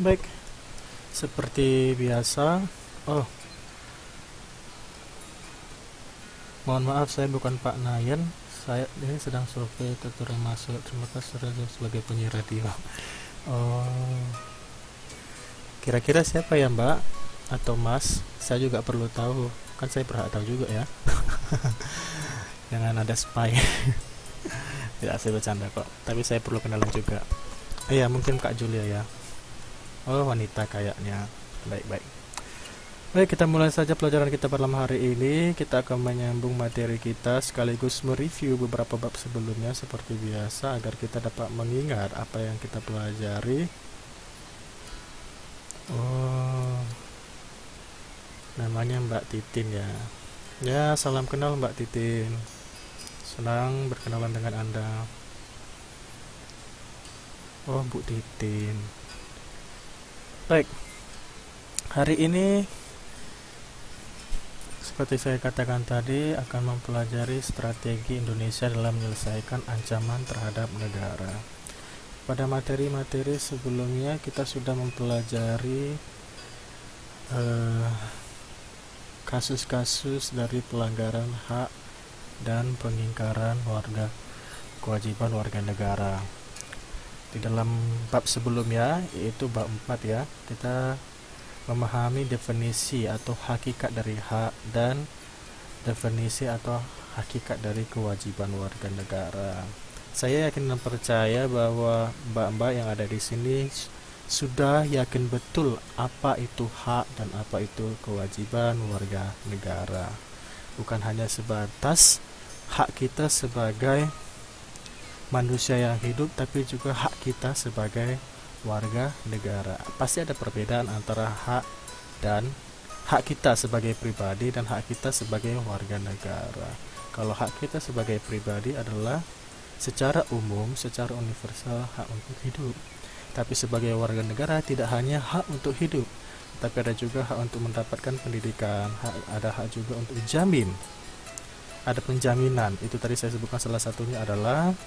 Baik, seperti biasa. Oh, mohon maaf, saya bukan Pak Nayan. Saya ini sedang survei tutor yang masuk. Terima kasih sudah sebagai penyiar radio. Oh, kira-kira siapa ya Mbak atau Mas? Saya juga perlu tahu. Kan saya berhak tahu juga ya. Jangan ada spy. Tidak, saya bercanda kok. Tapi saya perlu kenalan juga. Iya, mungkin Kak Julia ya. Oh, wanita kayaknya. Baik-baik. Baik, kita mulai saja pelajaran kita pada malam hari ini. Kita akan menyambung materi kita sekaligus mereview beberapa bab sebelumnya seperti biasa agar kita dapat mengingat apa yang kita pelajari. Oh, namanya Mbak Titin ya. Ya, salam kenal Mbak Titin. Senang berkenalan dengan Anda. Oh, Bu Titin. Baik, hari ini seperti saya katakan tadi akan mempelajari strategi Indonesia dalam menyelesaikan ancaman terhadap negara. Pada materi-materi sebelumnya kita sudah mempelajari kasus-kasus dari pelanggaran hak dan pengingkaran kewajiban warga negara. Di dalam bab sebelumnya, yaitu bab 4 ya, kita memahami definisi atau hakikat dari hak dan definisi atau hakikat dari kewajiban warga negara. Saya yakin dan percaya bahwa mbak-mbak yang ada di sini sudah yakin betul apa itu hak dan apa itu kewajiban warga negara. Bukan hanya sebatas hak kita sebagai manusia yang hidup, tapi juga hak kita sebagai warga negara. Pasti ada perbedaan antara hak dan hak kita sebagai pribadi dan hak kita sebagai warga negara. Kalau hak kita sebagai pribadi adalah secara umum, secara universal hak untuk hidup. Tapi sebagai warga negara tidak hanya hak untuk hidup, tapi ada juga hak untuk mendapatkan pendidikan, ada hak juga untuk jamin. Ada penjaminan. Itu tadi saya sebutkan salah satunya adalah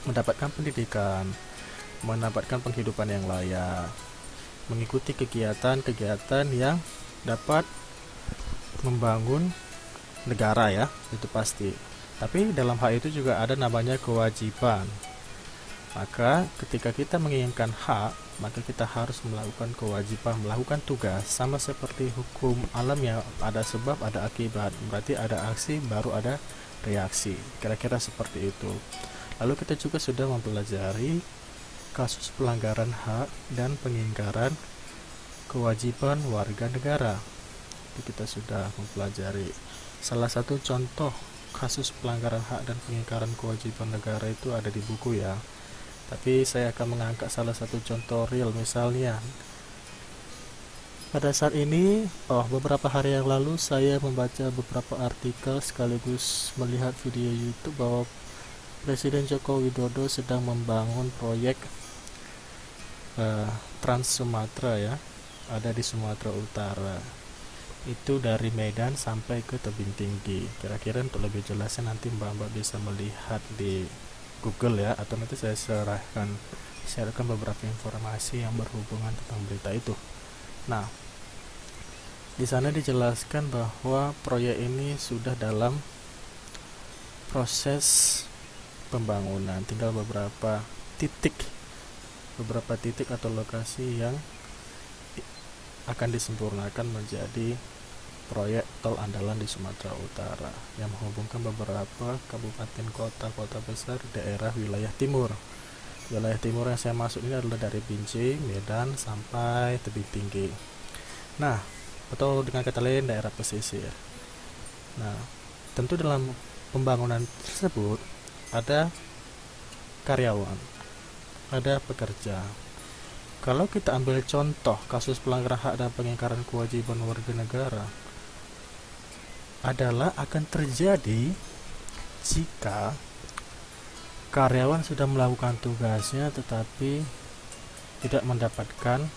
mendapatkan pendidikan, mendapatkan penghidupan yang layak, mengikuti kegiatan-kegiatan yang dapat membangun negara ya, itu pasti. Tapi dalam hal itu juga ada namanya kewajiban. Maka ketika kita menginginkan hak, maka kita harus melakukan kewajiban, melakukan tugas. Sama seperti hukum alam yang ada sebab, ada akibat. Berarti ada aksi, baru ada reaksi. Kira-kira seperti itu. Lalu kita juga sudah mempelajari kasus pelanggaran hak dan pengingkaran kewajiban warga negara. Itu kita sudah mempelajari. Salah satu contoh kasus pelanggaran hak dan pengingkaran kewajiban negara itu ada di buku ya. Tapi saya akan mengangkat salah satu contoh real, misalnya pada saat ini, beberapa hari yang lalu saya membaca beberapa artikel sekaligus melihat video YouTube bahwa Presiden Joko Widodo sedang membangun proyek Trans Sumatera ya, ada di Sumatera Utara. Itu dari Medan sampai ke Tebing Tinggi. Kira-kira untuk lebih jelasnya nanti mbak-mbak bisa melihat di Google ya, atau nanti saya sharekan beberapa informasi yang berhubungan tentang berita itu. Nah, di sana dijelaskan bahwa proyek ini sudah dalam proses pembangunan, tinggal beberapa titik atau lokasi yang akan disempurnakan menjadi proyek tol andalan di Sumatera Utara yang menghubungkan beberapa kabupaten kota besar daerah wilayah timur. Wilayah timur yang saya masuk ini adalah dari Binjai, Medan sampai Tebing Tinggi. Nah, atau dengan kata lain daerah pesisir. Nah, tentu dalam pembangunan tersebut ada karyawan, ada pekerja. Kalau kita ambil contoh kasus pelanggaran hak dan pengingkaran kewajiban warga negara, adalah akan terjadi jika karyawan sudah melakukan tugasnya tetapi tidak mendapatkan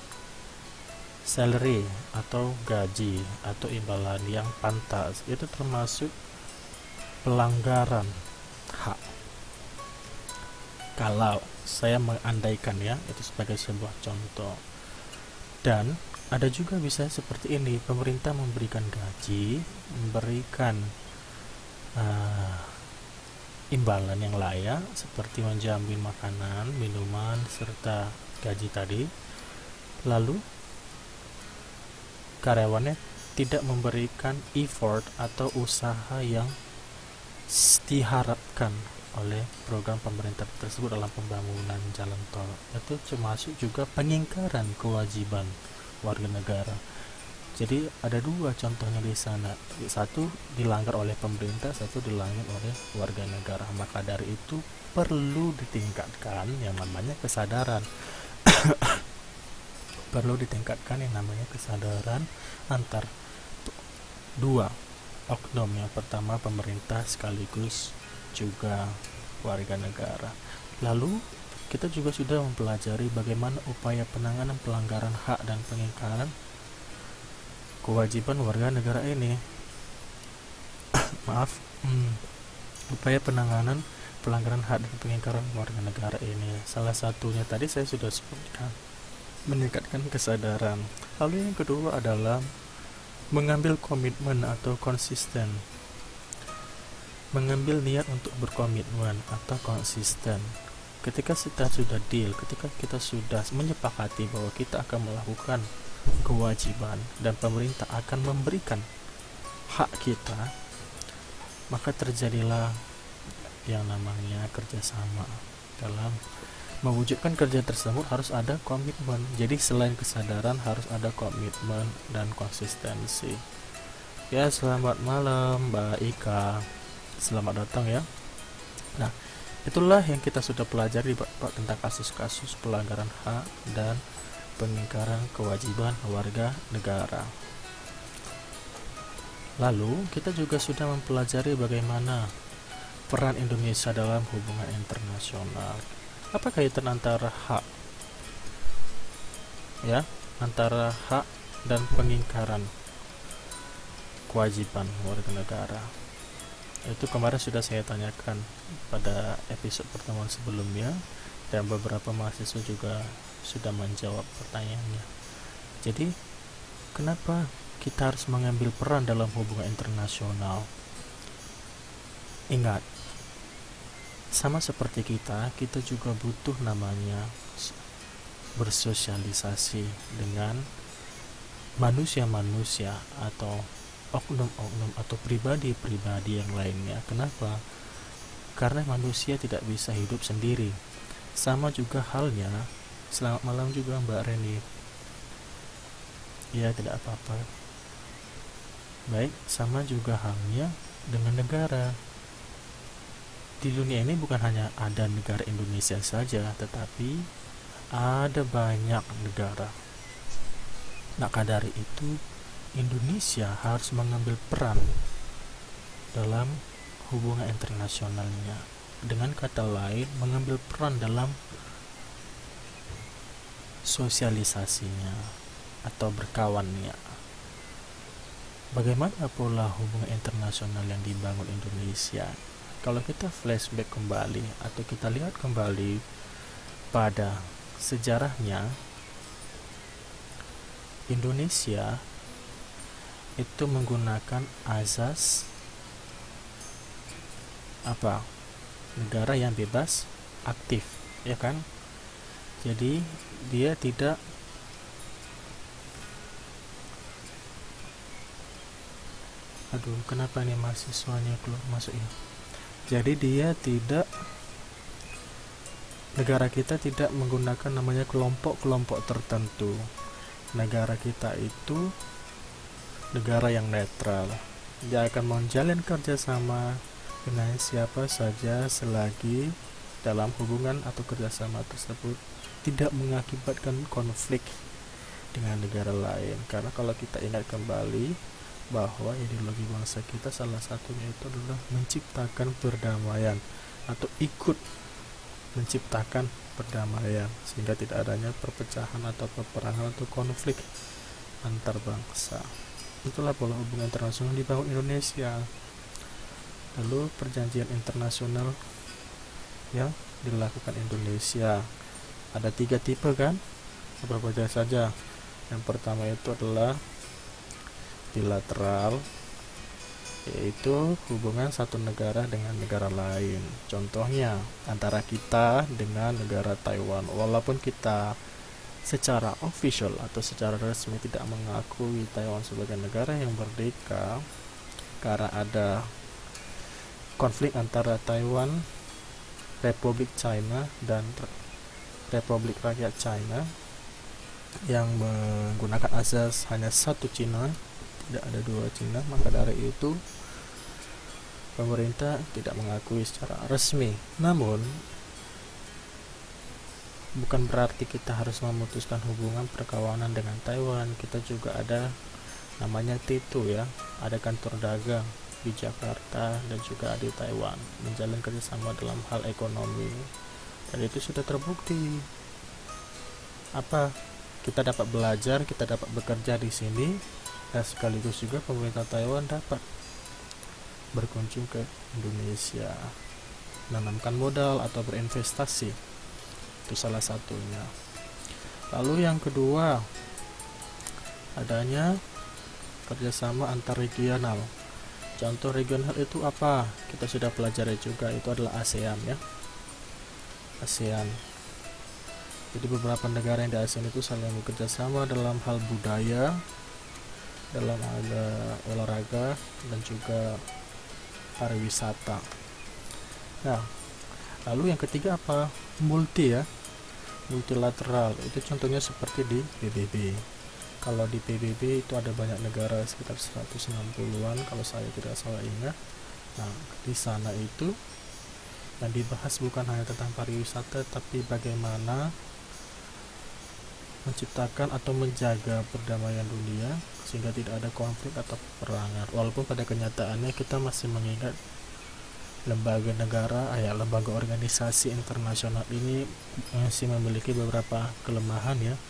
salary atau gaji atau imbalan yang pantas. Itu termasuk pelanggaran hak. Kalau saya mengandaikan ya, itu sebagai sebuah contoh. Dan ada juga bisa seperti ini, pemerintah memberikan gaji, memberikan imbalan yang layak seperti menjamin makanan, minuman, serta gaji tadi. Lalu karyawannya tidak memberikan effort atau usaha yang diharapkan oleh program pemerintah tersebut dalam pembangunan jalan tol. Itu termasuk juga pengingkaran kewajiban warga negara. Jadi ada dua contohnya di sana. Satu dilanggar oleh pemerintah, satu dilanggar oleh warga negara. Maka dari itu perlu ditingkatkan yang namanya kesadaran. Perlu ditingkatkan yang namanya kesadaran antar dua oknum. Yang pertama pemerintah sekaligus juga warga negara. Lalu kita juga sudah mempelajari bagaimana upaya penanganan pelanggaran hak dan pengingkaran kewajiban warga negara ini. Maaf, upaya penanganan pelanggaran hak dan pengingkaran warga negara ini. Salah satunya tadi saya sudah sebutkan, meningkatkan kesadaran. Lalu yang kedua adalah mengambil komitmen atau konsisten. Mengambil niat untuk berkomitmen atau konsisten. Ketika kita sudah deal, ketika kita sudah menyepakati bahwa kita akan melakukan kewajiban dan pemerintah akan memberikan hak kita, maka terjadilah yang namanya kerjasama. Dalam mewujudkan kerja tersebut harus ada komitmen. Jadi selain kesadaran harus ada komitmen dan konsistensi. Ya, selamat malam Mbak Ika, selamat datang ya. Nah, itulah yang kita sudah pelajari Pak tentang kasus-kasus pelanggaran hak dan pengingkaran kewajiban warga negara. Lalu kita juga sudah mempelajari bagaimana peran Indonesia dalam hubungan internasional. Apa kaitan antara hak antara hak dan pengingkaran kewajiban warga negara? Itu kemarin sudah saya tanyakan pada episode pertemuan sebelumnya, dan beberapa mahasiswa juga sudah menjawab pertanyaannya. Jadi, kenapa kita harus mengambil peran dalam hubungan internasional? Ingat, sama seperti kita juga butuh namanya bersosialisasi dengan manusia-manusia atau oknum-oknum atau pribadi-pribadi yang lainnya. Kenapa? Karena manusia tidak bisa hidup sendiri. Sama juga halnya, selamat malam juga Mbak Reni. Ya, tidak apa-apa. Baik, sama juga halnya dengan negara. Di dunia ini bukan hanya ada negara Indonesia saja, tetapi ada banyak negara. Maka dari itu, Indonesia harus mengambil peran dalam hubungan internasionalnya. Dengan kata lain, mengambil peran dalam sosialisasinya atau berkawannya. Bagaimana pula hubungan internasional yang dibangun Indonesia? Kalau kita flashback kembali atau kita lihat kembali pada sejarahnya, Indonesia itu menggunakan azas negara yang bebas aktif, ya kan? Jadi dia tidak kenapa nih mahasiswanya keluar masuk ya? Jadi negara kita tidak menggunakan namanya kelompok-kelompok tertentu. Negara kita itu negara yang netral. Dia akan menjalin kerjasama dengan siapa saja selagi dalam hubungan atau kerjasama tersebut tidak mengakibatkan konflik dengan negara lain. Karena kalau kita ingat kembali bahwa ideologi bangsa kita salah satunya itu adalah menciptakan perdamaian atau ikut menciptakan perdamaian sehingga tidak adanya perpecahan atau peperangan atau konflik antar bangsa. Itulah pola hubungan internasional dibangun Indonesia. Lalu perjanjian internasional yang dilakukan Indonesia ada 3 tipe kan? Beberapa saja. Yang pertama itu adalah bilateral, yaitu hubungan satu negara dengan negara lain. Contohnya antara kita dengan negara Taiwan. Walaupun kita secara official atau secara resmi tidak mengakui Taiwan sebagai negara yang merdeka karena ada konflik antara Taiwan, Republik China dan Republik Rakyat China yang menggunakan asas hanya satu Cina, tidak ada dua Cina. Maka dari itu pemerintah tidak mengakui secara resmi. Namun bukan berarti kita harus memutuskan hubungan perkawanan dengan Taiwan. Kita juga ada namanya T2 ya, ada kantor dagang di Jakarta dan juga di Taiwan, menjalin kerjasama dalam hal ekonomi, dan itu sudah terbukti. Kita dapat belajar, kita dapat bekerja di sini, dan sekaligus juga pemerintah Taiwan dapat berkunjung ke Indonesia, menanamkan modal atau berinvestasi. Itu salah satunya. Lalu yang kedua, adanya kerjasama antar regional. Contoh regional itu apa? Kita sudah pelajari juga, itu adalah ASEAN ya. ASEAN. Jadi beberapa negara yang di ASEAN itu saling bekerja sama dalam hal budaya, dalam olahraga, dan juga pariwisata. Nah, lalu yang ketiga apa? Multi ya. Multilateral. Itu contohnya seperti di PBB. Kalau di PBB itu ada banyak negara, sekitar 160-an kalau saya tidak salah ingat. Nah, di sana itu yang dibahas bukan hanya tentang pariwisata, tapi bagaimana menciptakan atau menjaga perdamaian dunia sehingga tidak ada konflik atau peperangan. Walaupun pada kenyataannya kita masih mengingat lembaga negara, lembaga organisasi internasional ini masih memiliki beberapa kelemahan ya.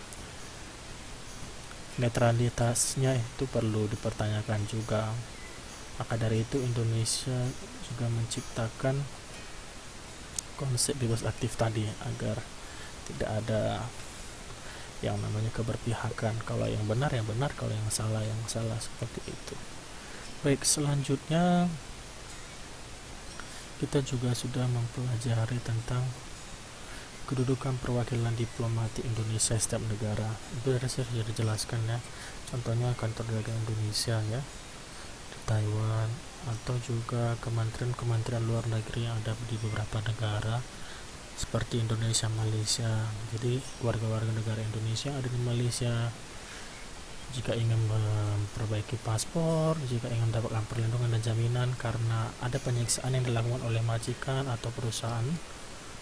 Netralitasnya itu perlu dipertanyakan juga. Maka dari itu Indonesia juga menciptakan konsep bebas aktif tadi agar tidak ada yang namanya keberpihakan. Kalau yang benar yang benar, kalau yang salah seperti itu. Baik, selanjutnya kita juga sudah mempelajari tentang kedudukan perwakilan diplomatik Indonesia setiap negara. Itu saya sudah dijelaskan ya. Contohnya kantor dagang Indonesia ya di Taiwan, atau juga kementerian luar negeri yang ada di beberapa negara seperti Indonesia, Malaysia. Jadi warga-warga negara Indonesia ada di Malaysia, jika ingin memperbaiki paspor, jika ingin mendapatkan perlindungan dan jaminan karena ada penyiksaan yang dilakukan oleh majikan atau perusahaan,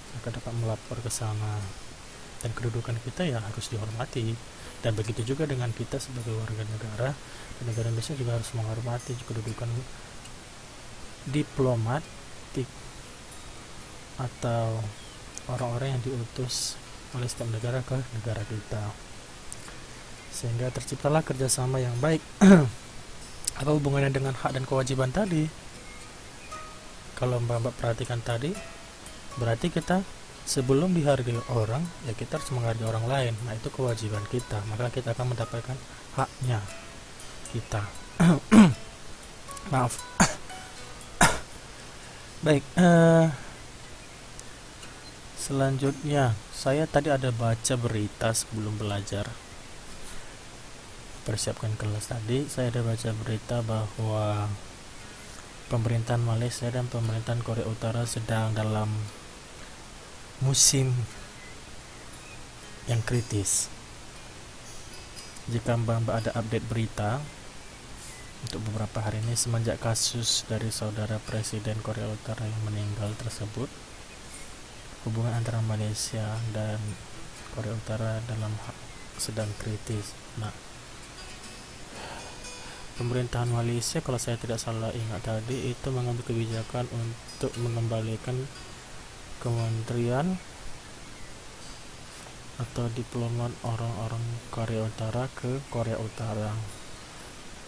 maka dapat melapor ke sana, dan kedudukan kita ya harus dihormati. Dan begitu juga dengan kita sebagai warga negara, dan negara Indonesia juga harus menghormati kedudukan diplomatik atau orang-orang yang diutus oleh setiap negara ke negara kita, sehingga terciptalah kerjasama yang baik. Apa hubungannya dengan hak dan kewajiban tadi? Kalau Mbak perhatikan tadi, berarti kita sebelum dihargai orang, ya kita harus menghargai orang lain. Nah, itu kewajiban kita, maka kita akan mendapatkan haknya kita. Maaf. Baik, selanjutnya saya tadi ada baca berita sebelum belajar, persiapkan kelas tadi. Saya ada baca berita bahwa pemerintahan Malaysia dan pemerintahan Korea Utara sedang dalam musim yang kritis. Jika Mbak ada update berita untuk beberapa hari ini semenjak kasus dari saudara Presiden Korea Utara yang meninggal tersebut, hubungan antara Malaysia dan Korea Utara sedang kritis. Nah, pemerintahan Malaysia kalau saya tidak salah ingat tadi itu mengambil kebijakan untuk mengembalikan kementerian atau diplomat orang-orang Korea Utara ke Korea Utara.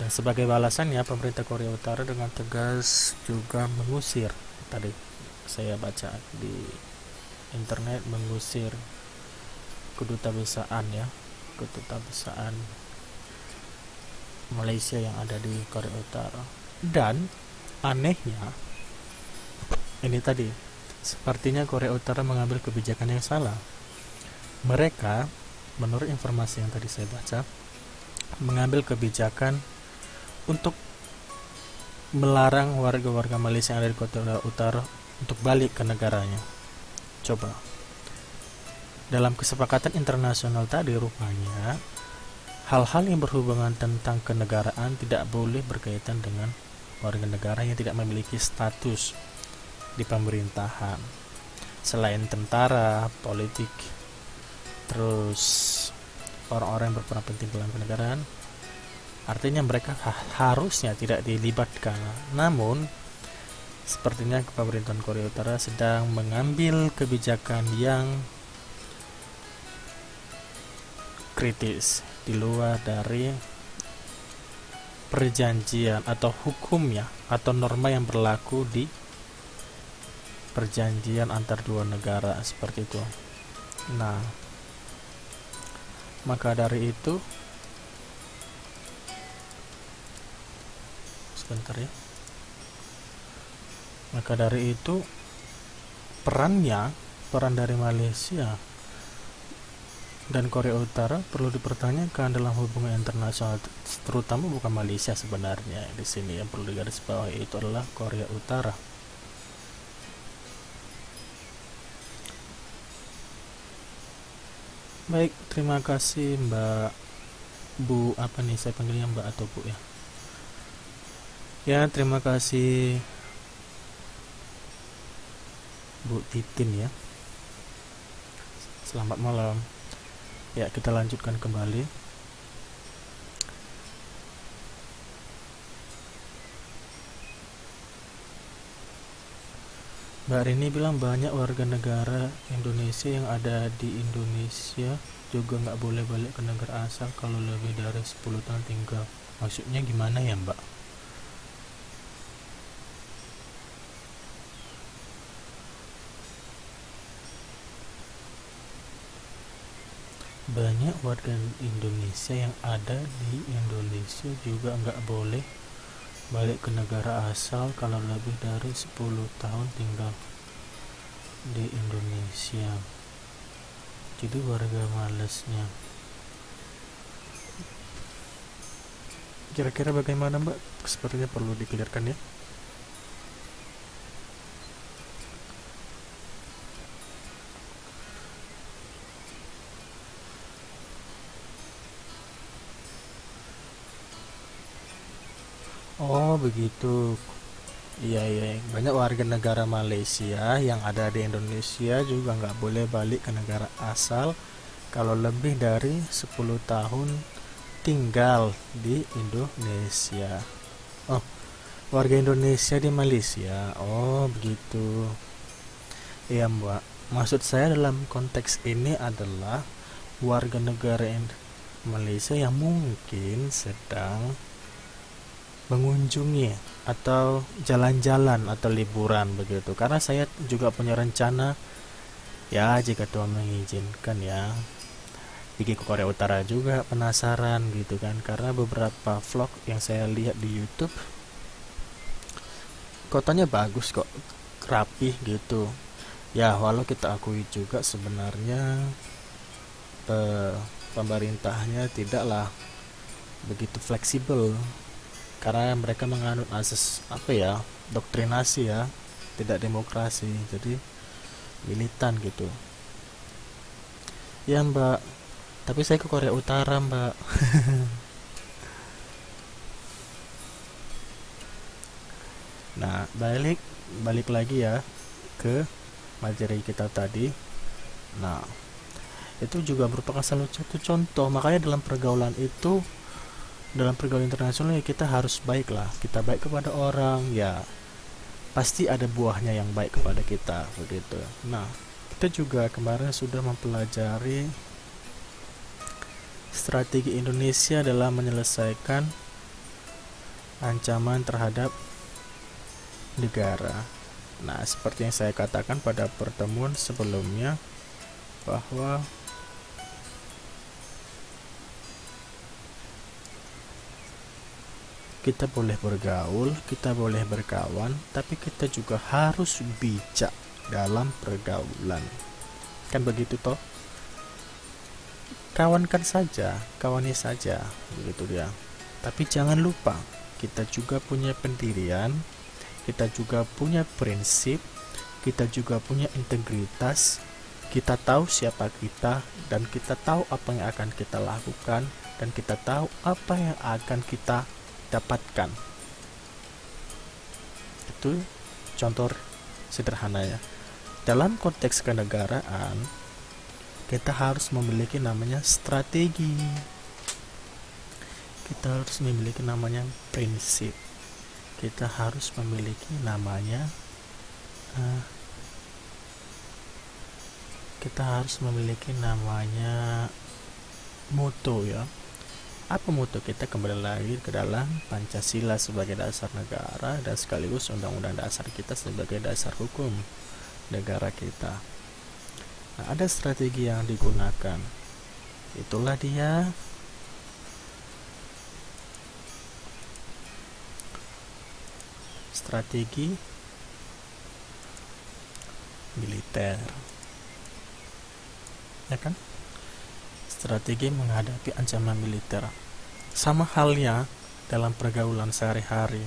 Dan sebagai balasannya pemerintah Korea Utara dengan tegas juga mengusir, tadi saya baca di internet, mengusir kedutaan ya kedutaan Malaysia yang ada di Korea Utara. Dan anehnya, ini tadi, sepertinya Korea Utara mengambil kebijakan yang salah. Mereka, menurut informasi yang tadi saya baca, mengambil kebijakan untuk melarang warga-warga Malaysia yang ada di Korea Utara untuk balik ke negaranya. Coba, dalam kesepakatan internasional tadi rupanya hal-hal yang berhubungan tentang kenegaraan tidak boleh berkaitan dengan warga negara yang tidak memiliki status di pemerintahan, selain tentara, politik, terus orang-orang yang berperan penting dalam kenegaraan. Artinya mereka harusnya tidak dilibatkan. Namun sepertinya pemerintahan Korea Utara sedang mengambil kebijakan yang kritis di luar dari perjanjian atau hukumnya atau norma yang berlaku di perjanjian antar dua negara seperti itu. Nah, maka dari itu sebentar ya. Maka dari itu peran dari Malaysia dan Korea Utara perlu dipertanyakan dalam hubungan internasional, terutama bukan Malaysia sebenarnya. Di sini yang perlu digarisbawahi itu adalah Korea Utara. Baik, terima kasih Mbak Bu, apa nih saya panggilnya Mbak atau Bu ya? Ya, terima kasih Bu Titin ya. Selamat malam. Ya, kita lanjutkan kembali. Mbak Rini bilang banyak warga negara Indonesia yang ada di Indonesia juga nggak boleh balik ke negara asal kalau lebih dari 10 tahun tinggal. Maksudnya gimana ya Mbak? Banyak warga Indonesia yang ada di Indonesia juga nggak boleh balik ke negara asal kalau lebih dari 10 tahun tinggal di Indonesia. Jadi warga malesnya. Kira-kira bagaimana Mbak? Sepertinya perlu dikelirkan ya. Oh begitu. Iya iya, banyak warga negara Malaysia yang ada di Indonesia juga nggak boleh balik ke negara asal kalau lebih dari 10 tahun tinggal di Indonesia. Oh, warga Indonesia di Malaysia. Oh begitu. Iya Mbak, maksud saya dalam konteks ini adalah warga negara Malaysia yang mungkin sedang mengunjungi atau jalan-jalan atau liburan begitu, karena saya juga punya rencana ya jika Tuhan mengizinkan ya pergi ke Korea Utara juga, penasaran gitu kan, karena beberapa vlog yang saya lihat di YouTube kotanya bagus kok, rapih gitu ya, walau kita akui juga sebenarnya pemerintahnya tidaklah begitu fleksibel karena mereka menganut asas apa ya, doktrinasi ya, tidak demokrasi, jadi militan gitu ya Mbak. Tapi saya ke Korea Utara Mbak. Nah balik lagi ya ke materi kita tadi. Nah itu juga merupakan salah satu contoh, makanya dalam pergaulan itu, dalam pergaulan internasional ya kita harus baik lah, kita baik kepada orang ya pasti ada buahnya yang baik kepada kita begitu. Nah kita juga kemarin sudah mempelajari strategi Indonesia dalam menyelesaikan ancaman terhadap negara. Nah seperti yang saya katakan pada pertemuan sebelumnya bahwa kita boleh bergaul, kita boleh berkawan, tapi kita juga harus bijak dalam pergaulan. Kan begitu toh? Kawankan saja, kawani saja, begitu dia. Tapi jangan lupa, kita juga punya pendirian, kita juga punya prinsip, kita juga punya integritas, kita tahu siapa kita, dan kita tahu apa yang akan kita lakukan, dan kita tahu apa yang akan kita dapatkan. Itu contoh sederhananya. Dalam konteks kenegaraan, kita harus memiliki namanya strategi. Kita harus memiliki namanya prinsip. Kita harus memiliki namanya moto ya. Apa moto kita? Kembali lagi ke dalam Pancasila sebagai dasar negara dan sekaligus Undang-Undang Dasar kita sebagai dasar hukum negara kita. Nah, ada strategi yang digunakan. Itulah dia strategi militer. Ya kan? Strategi menghadapi ancaman militer. Sama halnya dalam pergaulan sehari-hari.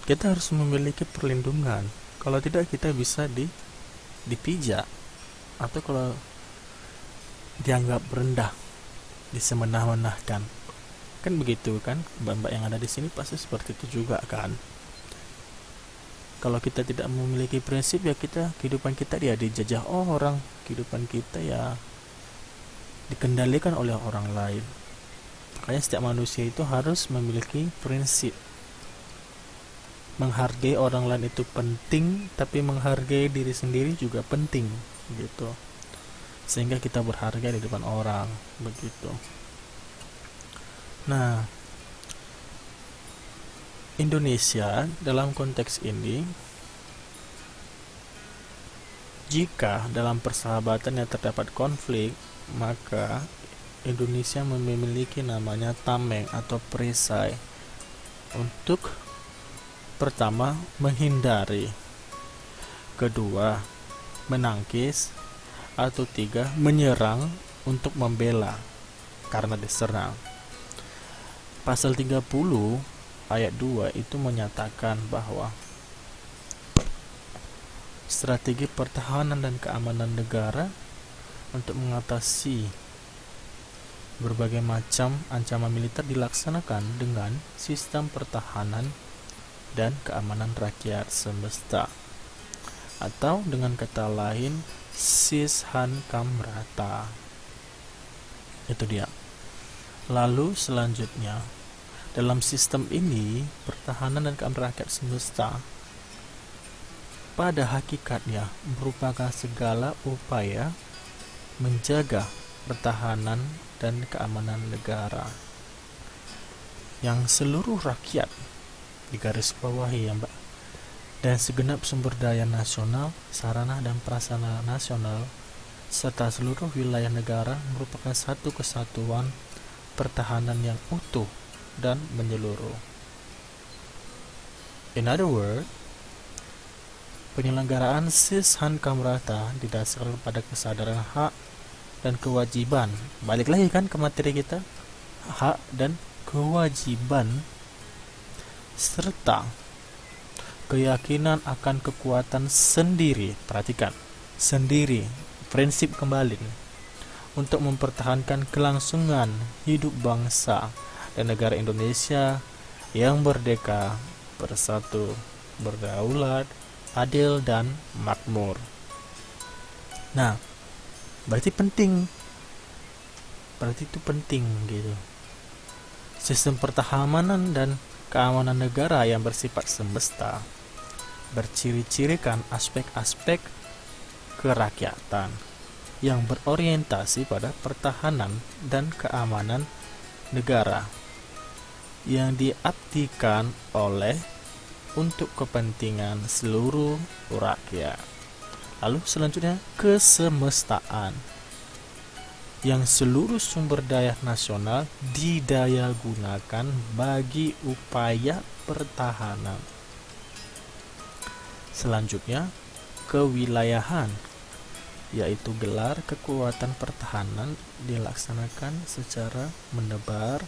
Kita harus memiliki perlindungan. Kalau tidak kita bisa dipijak, atau kalau dianggap rendah, disemenah-menahkan. Kan begitu kan? Mbak-mbak yang ada di sini pasti seperti itu juga kan? Kalau kita tidak memiliki prinsip, ya kehidupan kita dia dijajah orang, kehidupan kita ya dikendalikan oleh orang lain. Makanya setiap manusia itu harus memiliki prinsip. Menghargai orang lain itu penting, tapi menghargai diri sendiri juga penting, gitu. Sehingga kita berharga di depan orang, begitu. Nah, Indonesia dalam konteks ini, jika dalam persahabatan yang terdapat konflik, maka Indonesia memiliki namanya tameng atau perisai untuk pertama menghindari, kedua menangkis, atau tiga menyerang untuk membela karena diserang. Pasal 30 ayat 2 itu menyatakan bahwa strategi pertahanan dan keamanan negara untuk mengatasi berbagai macam ancaman militer dilaksanakan dengan sistem pertahanan dan keamanan rakyat semesta, atau dengan kata lain Sishankamrata. Itu dia. Lalu selanjutnya, dalam sistem ini, pertahanan dan keamanan rakyat semesta pada hakikatnya merupakan segala upaya menjaga pertahanan dan keamanan negara yang seluruh rakyat digarisbawahi ya Mbak, dan segenap sumber daya nasional, sarana dan prasarana nasional serta seluruh wilayah negara merupakan satu kesatuan pertahanan yang utuh dan menyeluruh. In other words, penyelenggaraan Sishankamrata didasarkan pada kesadaran hak dan kewajiban. Balik lagi kan ke materi kita, hak dan kewajiban, serta keyakinan akan kekuatan sendiri. Perhatikan, sendiri, prinsip kembali nih, untuk mempertahankan kelangsungan hidup bangsa dan negara Indonesia yang merdeka, bersatu, berdaulat, adil dan makmur. Nah, berarti itu penting gitu. Sistem pertahanan dan keamanan negara yang bersifat semesta berciri-cirikan aspek-aspek kerakyatan yang berorientasi pada pertahanan dan keamanan negara yang diabdikan oleh untuk kepentingan seluruh rakyat. Lalu selanjutnya kesemestaan. yang seluruh sumber daya nasional didaya gunakan bagi upaya pertahanan. Selanjutnya, kewilayahan, yaitu gelar kekuatan pertahanan dilaksanakan secara menebar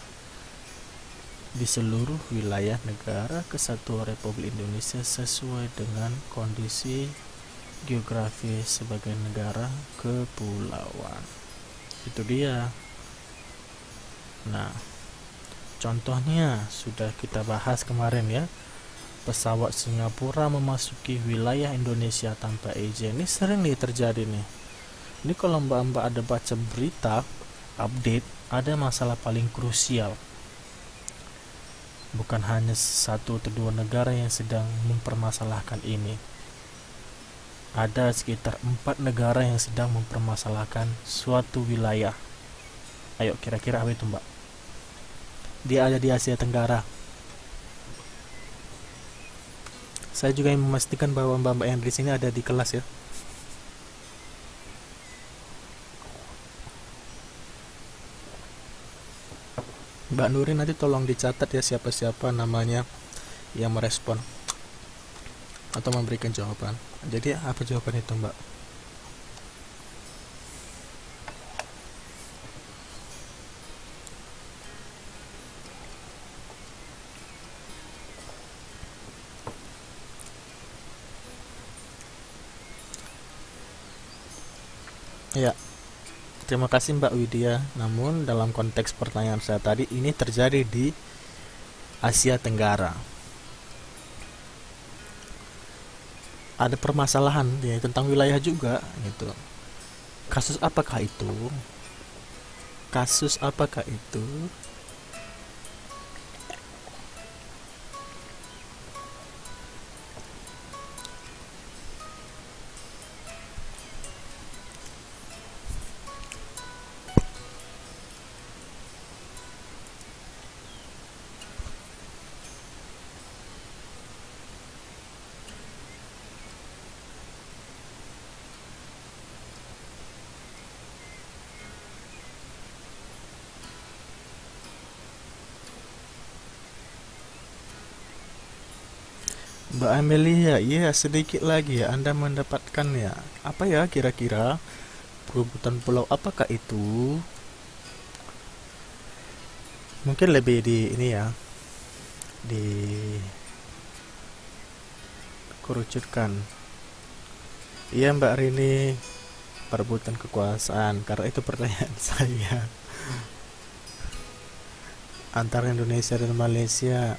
di seluruh wilayah negara kesatuan Republik Indonesia sesuai dengan kondisi geografis sebagai negara kepulauan. Itu dia. Nah, contohnya sudah kita bahas kemarin ya. Pesawat Singapura memasuki wilayah Indonesia tanpa izin. Ini sering nih terjadi nih. Ini kalau mbak-mbak ada baca berita, update, ada masalah paling krusial. Bukan hanya satu atau dua negara yang sedang mempermasalahkan ini. Ada sekitar 4 negara yang sedang mempermasalahkan suatu wilayah. Ayo kira-kira apa itu mbak? Dia ada di Asia Tenggara. Saya juga ingin memastikan bahwa mbak-mbak yang di sini ada di kelas ya. Mbak Nuri nanti tolong dicatat ya siapa-siapa namanya yang merespon atau memberikan jawaban. Jadi apa jawaban itu mbak? Ya, terima kasih Mbak Widya. Namun dalam konteks pertanyaan saya tadi, ini terjadi di Asia Tenggara. Ada permasalahan ya, tentang wilayah juga gitu. Kasus apakah itu? Kasus apakah itu? Mbak Amelia, ya sedikit lagi ya Anda mendapatkan ya. Apa ya kira-kira perebutan pulau apakah itu? Mungkin lebih di ini ya, dikerucutkan. Iya Mbak Rini, perebutan kekuasaan, karena itu pertanyaan saya. Antara Indonesia dan Malaysia,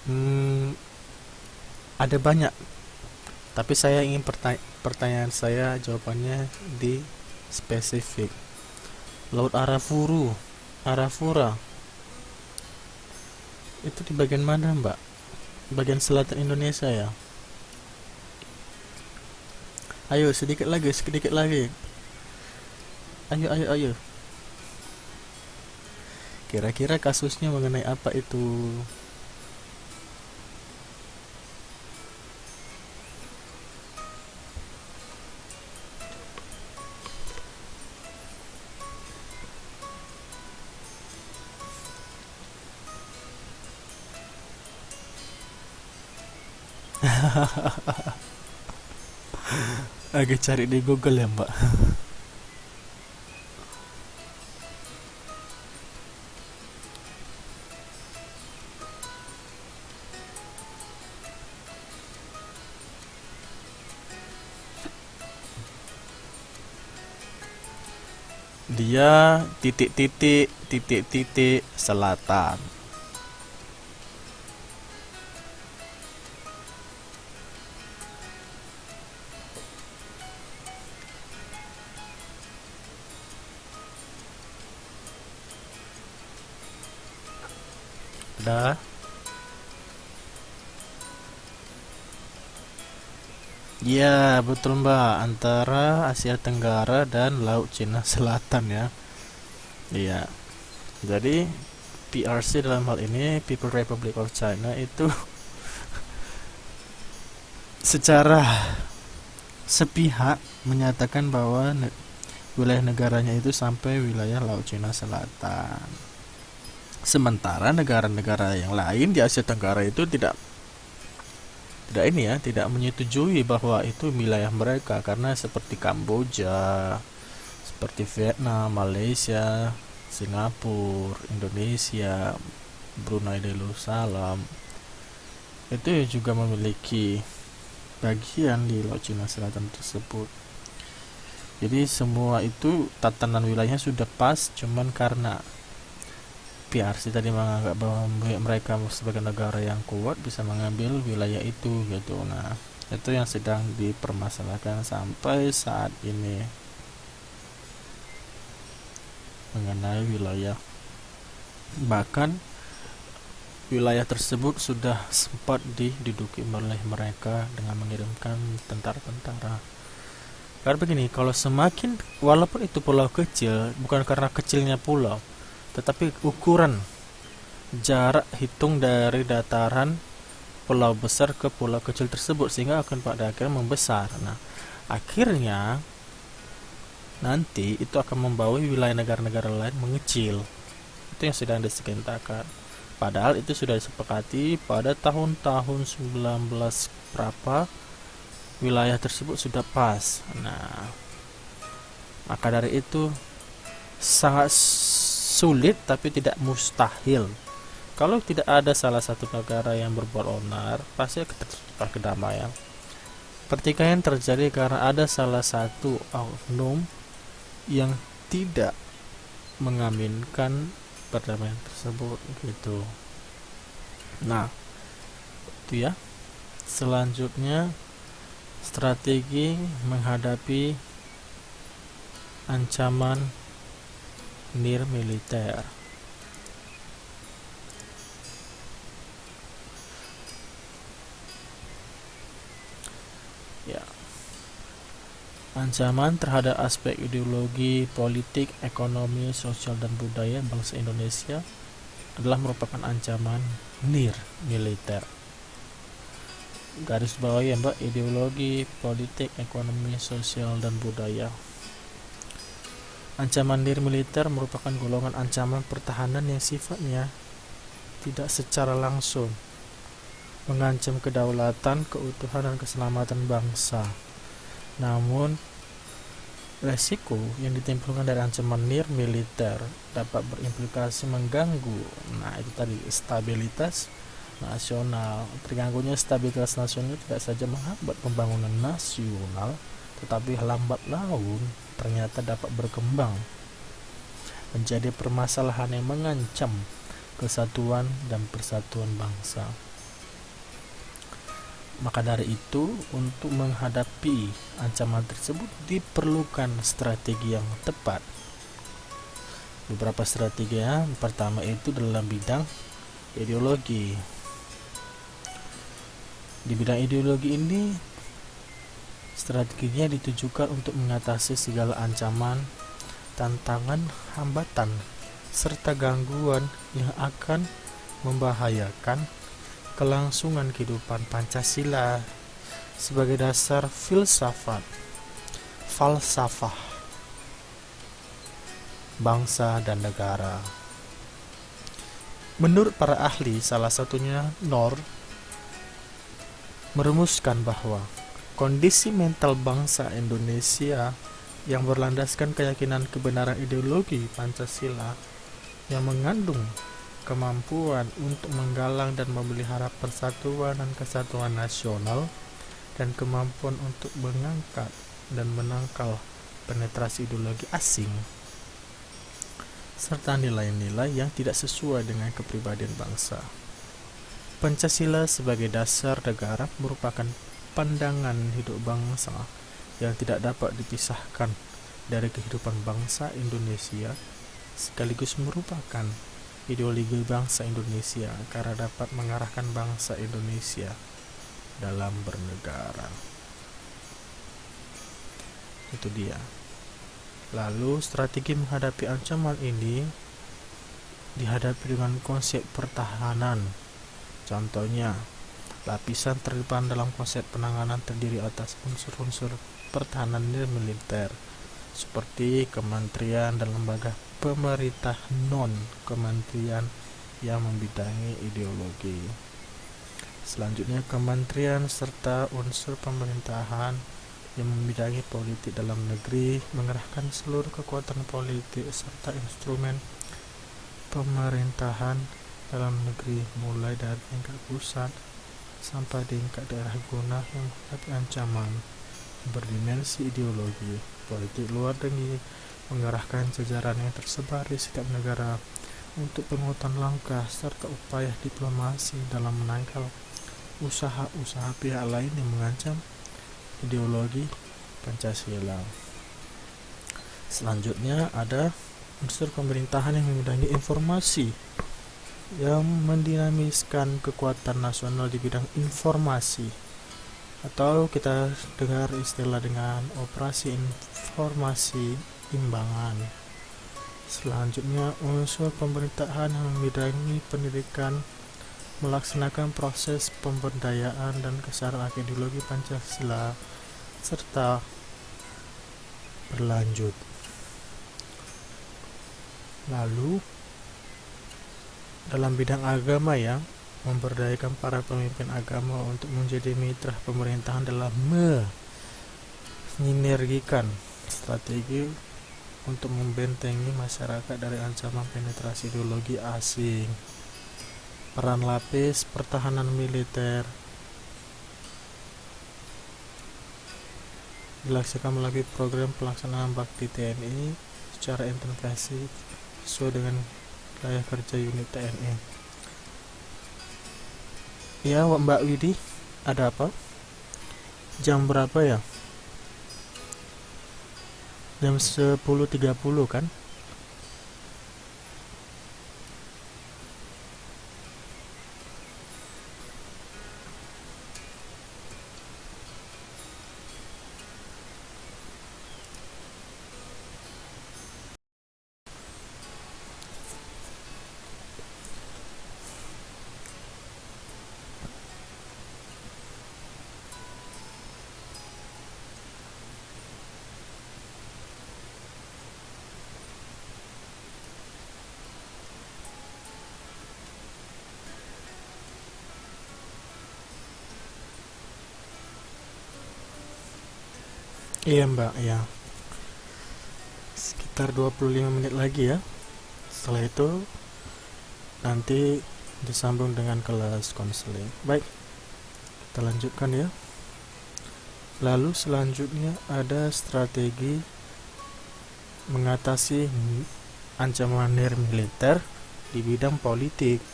hmm, ada banyak. Tapi saya ingin pertanyaan saya jawabannya di spesifik. Laut Arafura, itu di bagian mana Mbak? Bagian selatan Indonesia ya? Ayo sedikit lagi, sedikit lagi. Ayo, ayo, ayo. Kira-kira kasusnya mengenai apa itu? Lagi cari di Google ya Mbak. Dia titik-titik selatan. Udah. Iya, betul Mbak, antara Asia Tenggara dan Laut Cina Selatan ya. Iya. Jadi PRC dalam hal ini People Republic of China itu secara sepihak menyatakan bahwa wilayah negaranya itu sampai wilayah Laut Cina Selatan. Sementara negara-negara yang lain di Asia Tenggara itu tidak menyetujui bahwa itu wilayah mereka, karena seperti Kamboja, seperti Vietnam, Malaysia, Singapura, Indonesia, Brunei Darussalam itu juga memiliki bagian di Laut Cina Selatan tersebut. Jadi semua itu tatanan wilayahnya sudah pas, cuman karena PRC tadi menganggap bahwa mereka sebagai negara yang kuat bisa mengambil wilayah itu gitu. Nah, itu yang sedang dipermasalahkan sampai saat ini mengenai wilayah. Bahkan wilayah tersebut sudah sempat diduduki oleh mereka dengan mengirimkan tentara-tentara. Karena begini, kalau semakin, walaupun itu pulau kecil, bukan karena kecilnya pulau, tetapi ukuran jarak hitung dari dataran pulau besar ke pulau kecil tersebut, sehingga akan pada akhirnya membesar. Nah, akhirnya nanti itu akan membawa wilayah negara-negara lain mengecil. Itu yang sedang disegentakan. Padahal itu sudah disepakati pada tahun-tahun 19 berapa, wilayah tersebut sudah pas. Nah, maka dari itu sangat sulit tapi tidak mustahil. Kalau tidak ada salah satu negara yang berbuat onar, pasti akan tercipta kedamaian. Pertikaian terjadi karena ada salah satu oknum yang tidak mengaminkan perdamaian tersebut gitu. Nah, itu ya. Selanjutnya, strategi menghadapi ancaman nirmiliter. Ya. Ancaman terhadap aspek ideologi, politik, ekonomi, sosial, dan budaya bangsa Indonesia adalah merupakan ancaman nirmiliter. Garis bawah ya Mbak, ideologi, politik, ekonomi, sosial, dan budaya. Ancaman nirmiliter merupakan golongan ancaman pertahanan yang sifatnya tidak secara langsung mengancam kedaulatan, keutuhan, dan keselamatan bangsa. Namun, resiko yang ditimbulkan dari ancaman nirmiliter dapat berimplikasi mengganggu, itu tadi, stabilitas nasional. Terganggunya stabilitas nasional tidak saja menghambat pembangunan nasional, tetapi lambat laun ternyata dapat berkembang menjadi permasalahan yang mengancam kesatuan dan persatuan bangsa. Maka dari itu, untuk menghadapi ancaman tersebut diperlukan strategi yang tepat. Beberapa strategi yang pertama itu dalam bidang ideologi. Di bidang ideologi ini, strateginya ditujukan untuk mengatasi segala ancaman, tantangan, hambatan, serta gangguan yang akan membahayakan kelangsungan kehidupan Pancasila sebagai dasar falsafah bangsa dan negara. Menurut para ahli, salah satunya Nor, merumuskan bahwa kondisi mental bangsa Indonesia yang berlandaskan keyakinan kebenaran ideologi Pancasila yang mengandung kemampuan untuk menggalang dan memelihara persatuan dan kesatuan nasional, dan kemampuan untuk mengangkat dan menangkal penetrasi ideologi asing, serta nilai-nilai yang tidak sesuai dengan kepribadian bangsa. Pancasila sebagai dasar negara merupakan pandangan hidup bangsa yang tidak dapat dipisahkan dari kehidupan bangsa Indonesia, sekaligus merupakan ideologi bangsa Indonesia karena dapat mengarahkan bangsa Indonesia dalam bernegara. Itu dia. Lalu strategi menghadapi ancaman ini dihadapi dengan konsep pertahanan. Contohnya, lapisan terdepan dalam konsep penanganan terdiri atas unsur-unsur pertahanan nirmiliter, seperti kementerian dan lembaga pemerintah non kementerian yang membidangi ideologi. Selanjutnya, kementerian serta unsur pemerintahan yang membidangi politik dalam negeri mengerahkan seluruh kekuatan politik serta instrumen pemerintahan dalam negeri mulai dari tingkat pusat sampai tingkat daerah guna yang menghadapi ancaman berdimensi ideologi. Politik luar negeri mengerahkan jajaran yang tersebar di setiap negara untuk penguatan langkah serta upaya diplomasi dalam menangkal usaha-usaha pihak lain yang mengancam ideologi Pancasila. Selanjutnya ada unsur pemerintahan yang membidangi informasi yang mendinamiskan kekuatan nasional di bidang informasi, atau kita dengar istilah dengan operasi informasi imbangan. Selanjutnya, unsur pemerintahan yang membidangi pendidikan melaksanakan proses pemberdayaan dan kesadaran ideologi Pancasila serta berlanjut. Lalu dalam bidang agama yang memberdayakan para pemimpin agama untuk menjadi mitra pemerintahan dalam mensinergikan strategi untuk membentengi masyarakat dari ancaman penetrasi ideologi asing. Peran lapis pertahanan militer dilaksanakan melalui program pelaksanaan bakti TNI secara intensif sesuai dengan gaya kerja unit TNI. Ya, Mbak Widi, ada apa? Jam berapa ya? Jam 10.30 kan? Iya Mbak, ya. Sekitar 25 menit lagi ya. Setelah itu nanti disambung dengan kelas konseling. Baik, kita lanjutkan ya. Lalu selanjutnya ada strategi mengatasi ancaman militer di bidang politik.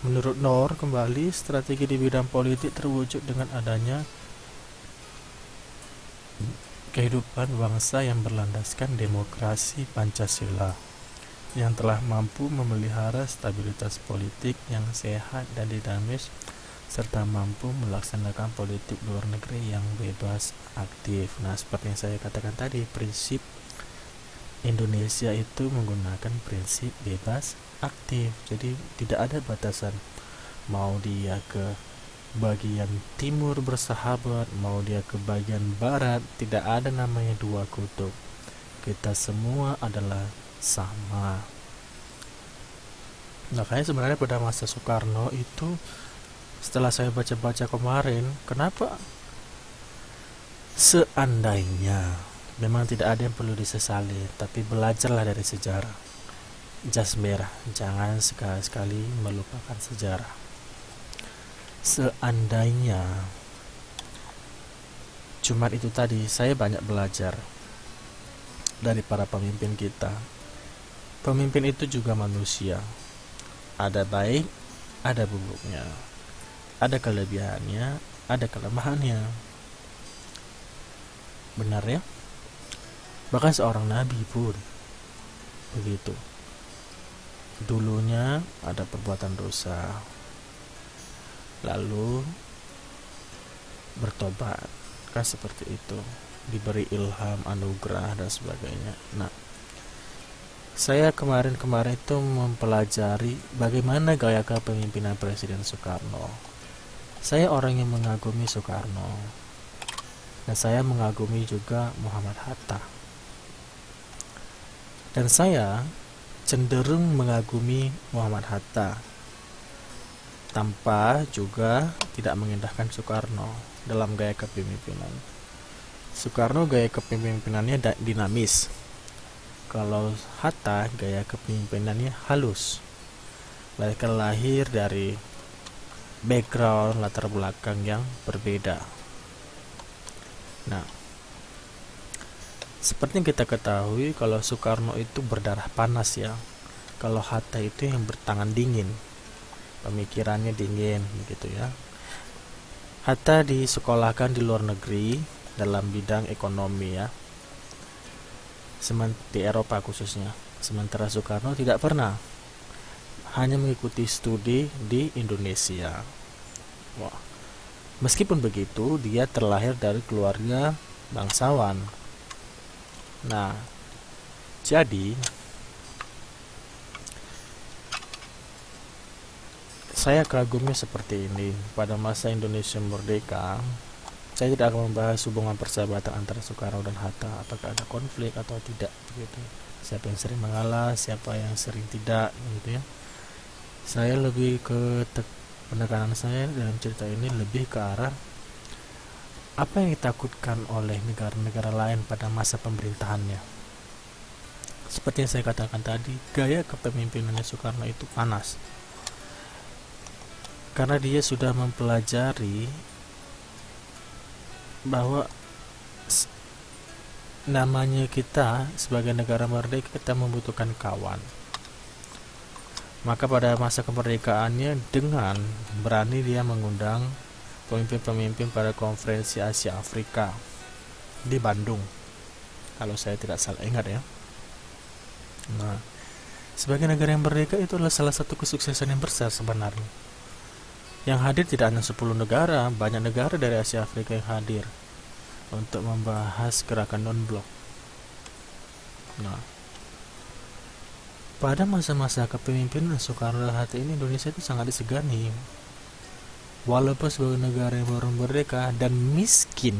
Menurut Nor, kembali strategi di bidang politik terwujud dengan adanya kehidupan bangsa yang berlandaskan demokrasi Pancasila yang telah mampu memelihara stabilitas politik yang sehat dan dinamis serta mampu melaksanakan politik luar negeri yang bebas aktif. Nah, seperti yang saya katakan tadi, prinsip Indonesia itu menggunakan prinsip bebas aktif. Jadi tidak ada batasan, mau dia ke bagian timur bersahabat, mau dia ke bagian barat, tidak ada namanya dua kutub. Kita semua adalah sama. Makanya sebenarnya pada masa Soekarno itu, setelah saya baca-baca kemarin, kenapa seandainya, memang tidak ada yang perlu disesali, tapi belajarlah dari sejarah. Jas merah, jangan sekali-sekali melupakan sejarah. Seandainya, cuma itu tadi, saya banyak belajar dari para pemimpin kita. Pemimpin itu juga manusia, ada baik, ada buruknya, ada kelebihannya, ada kelemahannya. Benar ya? Bahkan seorang nabi pun begitu. Dulunya ada perbuatan dosa, lalu bertobat, kan seperti itu, diberi ilham, anugerah dan sebagainya. Nah, saya kemarin itu mempelajari bagaimana gaya kepemimpinan Presiden Soekarno. Saya orang yang mengagumi Soekarno, dan saya mengagumi juga Muhammad Hatta. Dan saya cenderung mengagumi Muhammad Hatta tanpa juga tidak mengindahkan Soekarno dalam gaya kepemimpinan. Soekarno gaya kepemimpinannya dinamis, kalau Hatta gaya kepemimpinannya halus. Mereka lahir dari background latar belakang yang berbeda. Nah, seperti yang kita ketahui, kalau Soekarno itu berdarah panas ya, kalau Hatta itu yang bertangan dingin, pemikirannya dingin begitu ya. Hatta disekolahkan di luar negeri dalam bidang ekonomi ya, di Eropa khususnya. Sementara Soekarno tidak pernah, hanya mengikuti studi di Indonesia. Wah. Meskipun begitu, dia terlahir dari keluarga bangsawan. Nah, jadi saya kagumnya seperti ini. Pada masa Indonesia merdeka, saya tidak akan membahas hubungan persahabatan antara Soekarno dan Hatta, apakah ada konflik atau tidak begitu. Siapa yang sering mengalah, siapa yang sering tidak gitu ya. Saya lebih ke penekanan saya dalam cerita ini lebih ke arah apa yang ditakutkan oleh negara-negara lain pada masa pemerintahannya. Seperti yang saya katakan tadi, gaya kepemimpinannya Soekarno itu panas, karena dia sudah mempelajari bahwa namanya kita sebagai negara merdeka, kita membutuhkan kawan. Maka pada masa kemerdekaannya, dengan berani dia mengundang pemimpin-pemimpin pada konferensi Asia Afrika di Bandung, kalau saya tidak salah ingat ya. Nah, sebagai negara yang merdeka, itu adalah salah satu kesuksesan yang besar sebenarnya. Yang hadir tidak hanya 10 negara, banyak negara dari Asia Afrika yang hadir untuk membahas gerakan non-blok. Nah, pada masa-masa kepemimpinan Soekarno dan Hatta ini, Indonesia itu sangat disegani. Walaupun sebagai negara yang baru merdeka dan miskin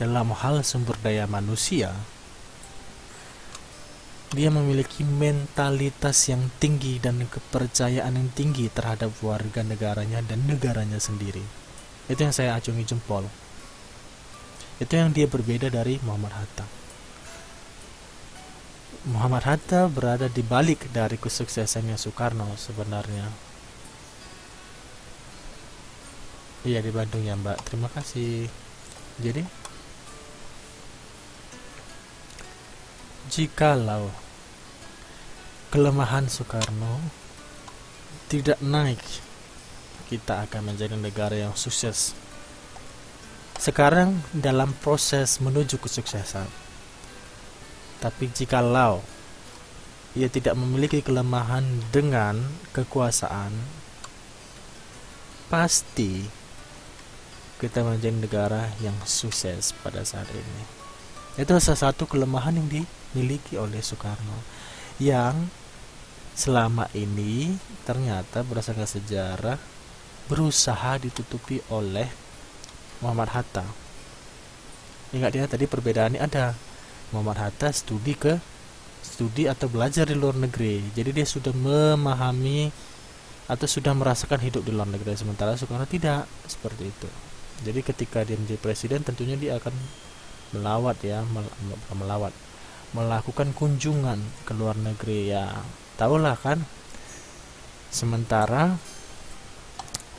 dalam hal sumber daya manusia, dia memiliki mentalitas yang tinggi dan kepercayaan yang tinggi terhadap warga negaranya dan negaranya sendiri. Itu yang saya acungi jempol. Itu yang dia berbeda dari Muhammad Hatta. Muhammad Hatta berada di balik dari kesuksesannya Soekarno sebenarnya. Iya, di Bandung ya Mbak, terima kasih. Jadi, jikalau kelemahan Soekarno tidak naik, kita akan menjadi negara yang sukses. Sekarang dalam proses menuju kesuksesan. Tapi jikalau ia tidak memiliki kelemahan dengan kekuasaan, pasti kita menjadi negara yang sukses pada saat ini. Itu salah satu kelemahan yang dimiliki oleh Soekarno, yang selama ini ternyata berdasarkan sejarah berusaha ditutupi oleh Muhammad Hatta. Ingat ya, tadi perbedaannya ada. Muhammad Hatta studi atau belajar di luar negeri, jadi dia sudah memahami atau sudah merasakan hidup di luar negeri, sementara Soekarno tidak seperti itu. Jadi ketika dia menjadi presiden, tentunya dia akan melakukan kunjungan ke luar negeri ya, tahulah kan. Sementara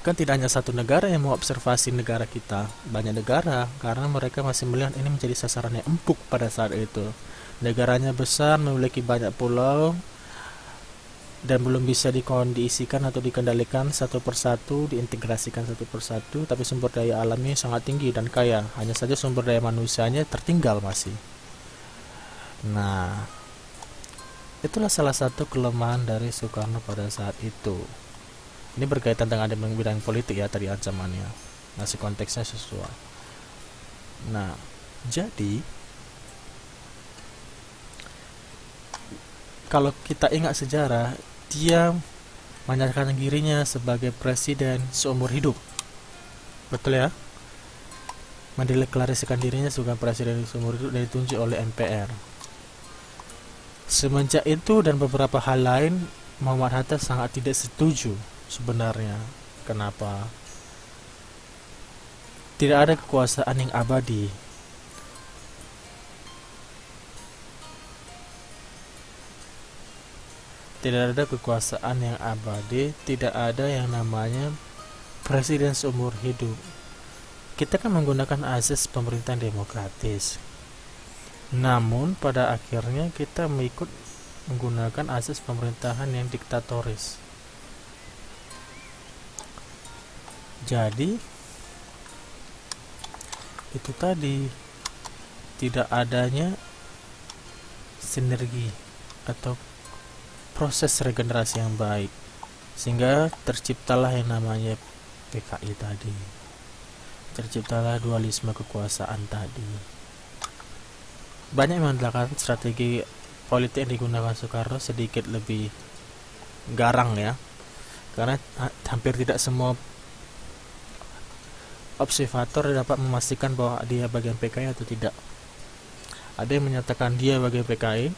kan tidak hanya satu negara yang mengobservasi negara kita, banyak negara, karena mereka masih melihat ini menjadi sasaran yang empuk pada saat itu. Negaranya besar, memiliki banyak pulau, dan belum bisa dikondisikan atau dikendalikan satu persatu, diintegrasikan satu persatu, tapi sumber daya alamnya sangat tinggi dan kaya. Hanya saja sumber daya manusianya tertinggal masih. Nah, itulah salah satu kelemahan dari Soekarno pada saat itu. Ini berkaitan dengan bidang politik ya tadi ancamannya. Masih konteksnya sesuai. Nah, jadi kalau kita ingat sejarah, dia menyatakan dirinya sebagai presiden seumur hidup. Betul ya? mendeklarasikan dirinya sebagai presiden seumur hidup dan ditunjuk oleh MPR. Semenjak itu dan beberapa hal lain, Muhammad Hatta sangat tidak setuju sebenarnya. Kenapa? Tidak ada kekuasaan yang abadi. Tidak ada kekuasaan yang abadi, tidak ada yang namanya presiden seumur hidup. Kita kan menggunakan asas pemerintahan demokratis. Namun pada akhirnya kita menggunakan asas pemerintahan yang diktatoris. Jadi itu tadi, tidak adanya sinergi atau proses regenerasi yang baik, sehingga terciptalah yang namanya PKI tadi, terciptalah dualisme kekuasaan tadi. Banyak yang mengatakan strategi politik yang digunakan Soekarno sedikit lebih garang ya, karena hampir tidak semua observator dapat memastikan bahwa dia bagian PKI atau tidak. Ada yang menyatakan dia bagian PKI,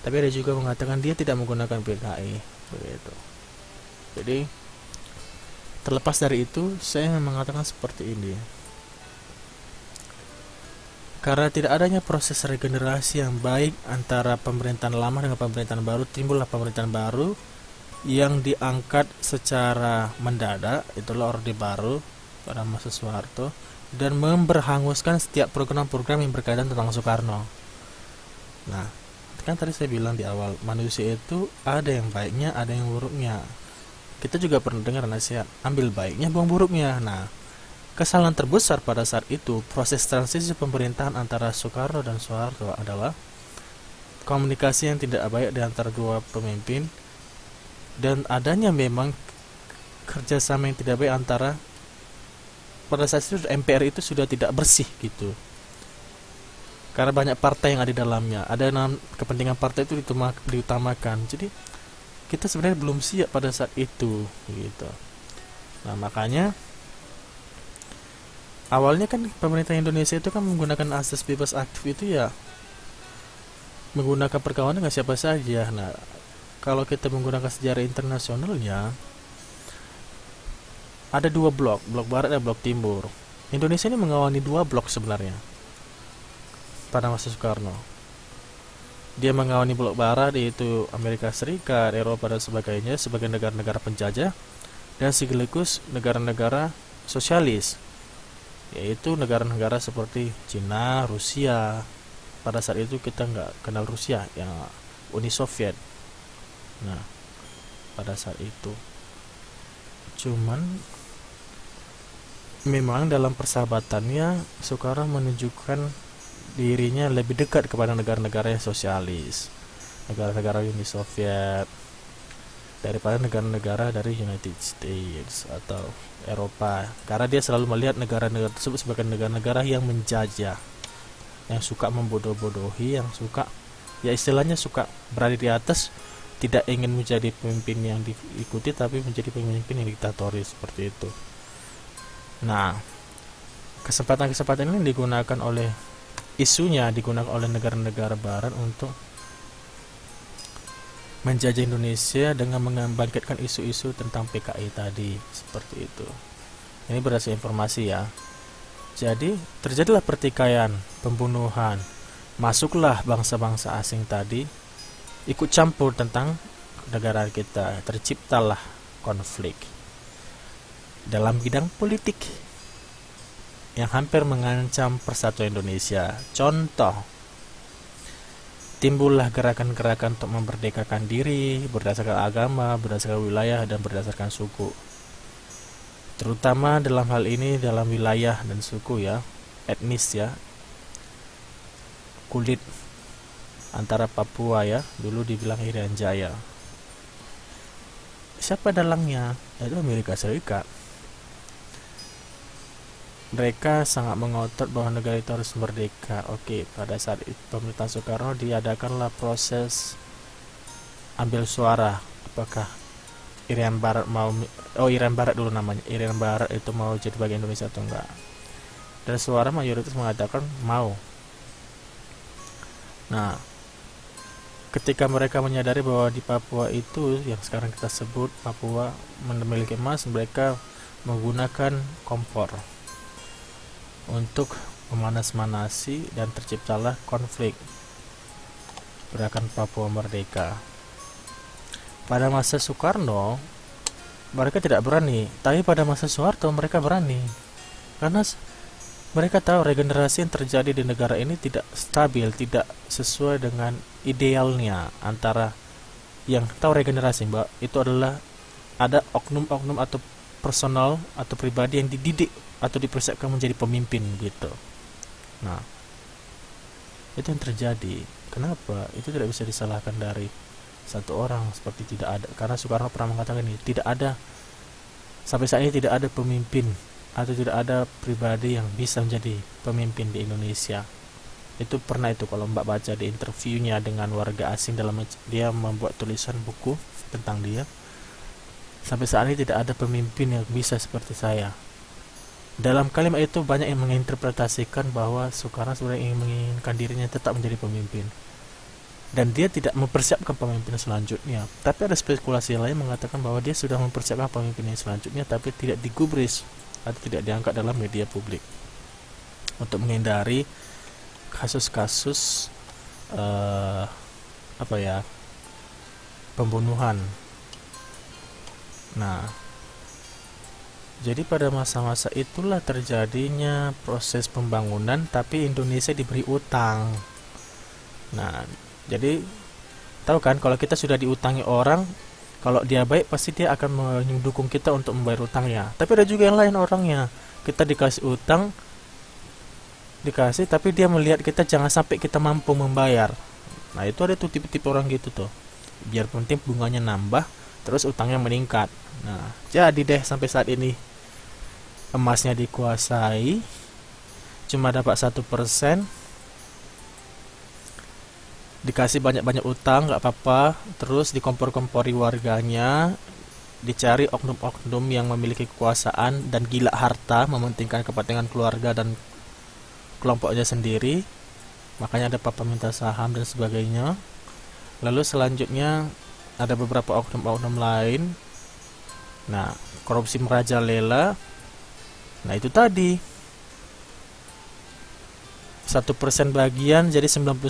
tapi ada juga mengatakan dia tidak menggunakan PKI, begitu. Jadi terlepas dari itu, saya mengatakan seperti ini. Karena tidak adanya proses regenerasi yang baik antara pemerintahan lama dengan pemerintahan baru, timbullah pemerintahan baru yang diangkat secara mendadak, itulah Orde Baru pada masa Soeharto, dan memberhanguskan setiap program-program yang berkaitan tentang Soekarno. Nah, kan tadi saya bilang di awal, manusia itu ada yang baiknya, ada yang buruknya. Kita juga pernah dengar nasihat, ambil baiknya, buang buruknya. Nah, kesalahan terbesar pada saat itu, proses transisi pemerintahan antara Soekarno dan Soeharto adalah komunikasi yang tidak baik di antara dua pemimpin, dan adanya memang kerjasama yang tidak baik antara, pada saat itu MPR itu sudah tidak bersih gitu, karena banyak partai yang ada di dalamnya, ada kepentingan partai itu diutamakan. Jadi kita sebenarnya belum siap pada saat itu gitu. Nah, makanya awalnya kan pemerintah Indonesia itu kan menggunakan asas bebas aktif itu ya, menggunakan perkawinan dengan siapa saja. Nah, kalau kita menggunakan sejarah internasionalnya, ada dua blok barat dan blok timur. Indonesia ini mengawani dua blok sebenarnya pada masa Soekarno. Dia mengawani blok barat, yaitu Amerika Serikat, Eropa dan sebagainya, sebagai negara-negara penjajah, dan sekaligus negara-negara sosialis, yaitu negara-negara seperti Cina, Rusia. Pada saat itu kita nggak kenal Rusia, yang Uni Soviet. Nah, pada saat itu cuman memang dalam persahabatannya Soekarno menunjukkan dirinya lebih dekat kepada negara-negara yang sosialis, negara-negara Uni Soviet, daripada negara-negara dari United States atau Eropa, karena dia selalu melihat negara-negara tersebut sebagai negara-negara yang menjajah, yang suka membodoh-bodohi, yang suka, ya istilahnya suka berada di atas, tidak ingin menjadi pemimpin yang diikuti, tapi menjadi pemimpin yang diktatoris, seperti itu. Nah, kesempatan-kesempatan ini digunakan oleh negara-negara barat untuk menjajah Indonesia dengan membangkitkan isu-isu tentang PKI tadi, seperti itu. Ini berdasarkan informasi ya. Jadi terjadilah pertikaian, pembunuhan, masuklah bangsa-bangsa asing tadi, ikut campur tentang negara kita, terciptalah konflik dalam bidang politik yang hampir mengancam persatuan Indonesia. Contoh, timbullah gerakan-gerakan untuk memerdekakan diri berdasarkan agama, berdasarkan wilayah, dan berdasarkan suku. Terutama dalam hal ini dalam wilayah dan suku ya, etnis ya, kulit antara Papua ya, dulu dibilang Irian Jaya. Siapa dalangnya? Itu Amerika Serikat. Mereka sangat mengotot bahwa negara itu harus merdeka. Oke, pada saat itu pemerintahan Soekarno diadakanlah proses ambil suara. Apakah Irian Barat mau, Irian Barat dulu namanya, Irian Barat itu mau jadi bagian Indonesia atau enggak? dan suara mayoritas mengatakan mau. Nah, ketika mereka menyadari bahwa di Papua itu yang sekarang kita sebut Papua memiliki emas, mereka menggunakan kompor untuk memanas-manasi dan terciptalah konflik gerakan Papua Merdeka. Pada masa Soekarno mereka tidak berani, tapi pada masa Soeharto mereka berani karena mereka tahu regenerasi yang terjadi di negara ini tidak stabil, tidak sesuai dengan idealnya. Antara yang tahu regenerasi, Mbak, itu adalah ada oknum-oknum atau personal atau pribadi yang dididik atau dipersiapkan menjadi pemimpin gitu. Nah, itu yang terjadi. Kenapa? Itu tidak bisa disalahkan dari satu orang, seperti tidak ada. Karena Soekarno pernah mengatakan ini, tidak ada sampai saat ini tidak ada pemimpin atau tidak ada pribadi yang bisa menjadi pemimpin di Indonesia. Itu pernah itu kalau Mbak baca di interviewnya dengan warga asing, dalam dia membuat tulisan buku tentang dia. Sampai saat ini tidak ada pemimpin yang bisa seperti saya. Dalam kalimat itu banyak yang menginterpretasikan bahwa Soekarno sebenarnya ingin menginginkan dirinya tetap menjadi pemimpin. Dan dia tidak mempersiapkan pemimpin selanjutnya. Tapi ada spekulasi lain mengatakan bahwa dia sudah mempersiapkan pemimpin yang selanjutnya, tapi tidak digubris atau tidak diangkat dalam media publik untuk menghindari kasus-kasus pembunuhan. Nah, jadi pada masa-masa itulah terjadinya proses pembangunan, tapi Indonesia diberi utang. Nah, jadi tahu kan kalau kita sudah diutangi orang, kalau dia baik pasti dia akan mendukung kita untuk membayar utangnya. Tapi ada juga yang lain orangnya. Kita dikasih utang, tapi dia melihat kita jangan sampai kita mampu membayar. Nah, itu ada tuh tipe-tipe orang gitu tuh. Biar penting bunganya nambah, terus utangnya meningkat. Nah, jadi deh sampai saat ini emasnya dikuasai, cuma dapat 1%. Dikasih banyak-banyak utang nggak apa-apa, terus dikompor-kompori warganya, dicari oknum-oknum yang memiliki kekuasaan dan gila harta, mementingkan kepentingan keluarga dan kelompoknya sendiri, makanya ada papa minta saham dan sebagainya. Lalu selanjutnya ada beberapa oknum-oknum lain, nah korupsi merajalela. Nah itu tadi 1% bagian, jadi 99%